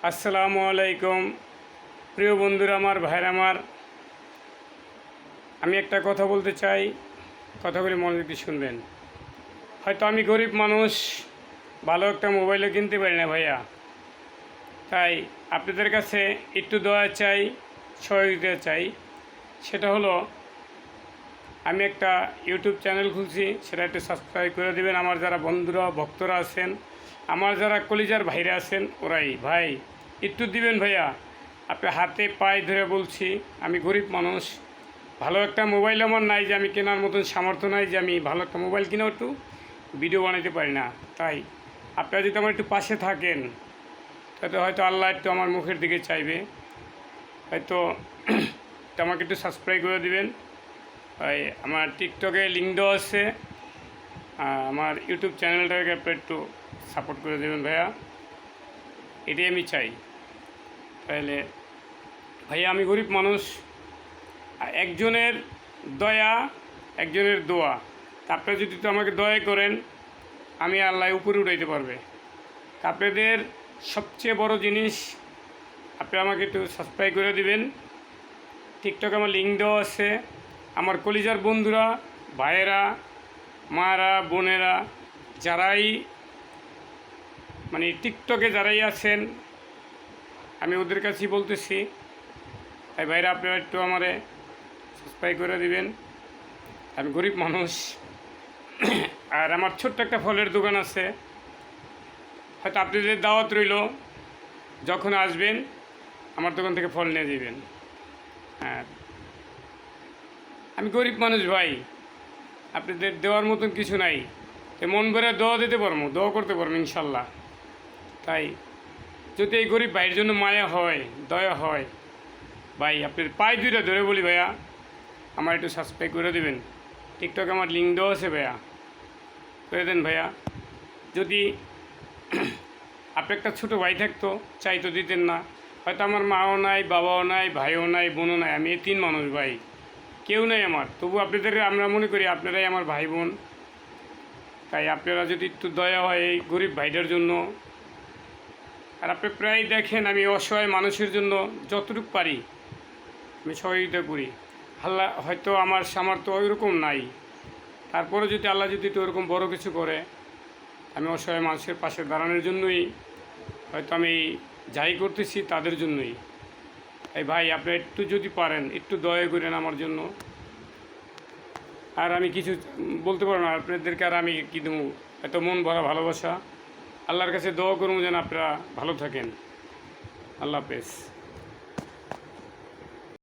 আসসালামু আলাইকুম প্রিয় বন্ধুরা আমার ভাইরা আমার, আমি একটা কথা বলতে চাই, কথাগুলি মনোযোগ দিয়ে শুনবেন। হয়তো আমি গরিব মানুষ, ভালো একটা মোবাইলও কিনতে পারি না ভাইয়া, তাই আপনাদের কাছে একটু দয়া চাই, সহযোগিতা চাই। সেটা হলো, আমি একটা ইউটিউব চ্যানেল খুলছি, সেটা একটু সাবস্ক্রাইব করে দেবেন। আমার যারা বন্ধুরা ভক্তরা আছেন, আমার যারা কলিজার ভাইরা আছেন, ওরাই ভাই একটু দিবেন ভাইয়া। আপনি হাতে পায়ে ধরে বলছি, আমি গরিব মানুষ, ভালো একটা মোবাইল আমার নাই, যে আমি কেনার মতন সামর্থ্য নাই যে আমি ভালো একটা মোবাইল কিনেও একটু ভিডিও বানাতে পারি না। তাই আপনারা যদি আমার একটু পাশে থাকেন, তাতে হয়তো আল্লাহ একটু আমার মুখের দিকে চাইবে, হয়তো আমাকে একটু সাবস্ক্রাইব করে দিবেন। ভাই আমার টিকটকে লিঙ্ক দেওয়া আছে, আমার ইউটিউব চ্যানেলটাকে আপনি একটু সাপোর্ট করে দেবেন ভাইয়া, এটাই আমি চাই। তাহলে ভাইয়া আমি গরিব মানুষ, একজনের দয়া একজনের দোয়া, আপনারা যদি তো আমাকে দয়া করেন, আমি আল্লাহ উপরে উঠাইতে পারবে। আপনাদের সবচেয়ে বড় জিনিস, আপনি আমাকে একটু সাবস্ক্রাইব করে দিবেন। টিকটকে আমার লিঙ্ক দেওয়া আছে। আমার কলিজার বন্ধুরা, ভাইয়েরা, মারা, বোনেরা, যারাই মানে টিকটকে যারাই আছেন, আমি ওদের কাছেই বলতেছি, তাই ভাইরা আপনারা একটু আমারে সাবস্ক্রাইব করে দিবেন। আমি গরিব মানুষ, আর আমার ছোট্ট একটা ফলের দোকান আছে, হয়তো আপনাদের দাওয়াত রইল, যখন আসবেন আমার দোকান থেকে ফল নিয়ে যাবেন। হ্যাঁ, আমি গরিব মানুষ ভাই, আপনাদের দেওয়ার মতন কিছু নাই, তো মন ভরে দোয়া দিতে পারবো, দোয়া করতে পারবো ইনশাল্লাহ। তাই যদি এই গরিব ভাইয়ের জন্য মায়া হয়, দয়া হয়, ভাই আপনার পায়ে দুইটা ধরে বলি ভাইয়া, আমার একটু সাবস্ক্রাইব করে দেবেন। টিকটকে আমার লিঙ্ক দেওয়া আছে ভাইয়া, করে দেন ভাইয়া। যদি আপনি একটা ছোটো ভাই থাকতো, চাইতো দিতেন না, হয়তো আমার মাও নাই, বাবাও নাই, ভাইও নাই, বোনও নাই, আমি তিন মানুষ ভাই, কেউ নাই আমার, তবু আপনাদের আমরা মনে করি আপনারাই আমার ভাই বোন। তাই আপনারা যদি একটু দয়া হয় এই গরিব ভাইদের জন্য, আর আপনি প্রায় দেখেন আমি অসহায় মানুষের জন্য যতটুকু পারি আমি সহযোগিতা করি। আল্লাহ হয়তো আমার সামর্থ্য ওইরকম নাই, তারপরে যদি আল্লাহ যদি একটু ওরকম বড়ো কিছু করে, আমি অসহায় মানুষের পাশে দাঁড়ানোর জন্যই হয়তো আমি যাই করতেছি তাদের জন্যই। তাই ভাই আপনি একটু যদি পারেন একটু দয়া করেন আমার জন্য। আর আমি কিছু বলতে পারবো না আপনাদেরকে, আর আমি কী দেবো, এত মন ভরা ভালোবাসা। আল্লাহর কাছে দোয়া করবো যেন আপনারা ভালো থাকেন। আল্লাহ হাফেজ।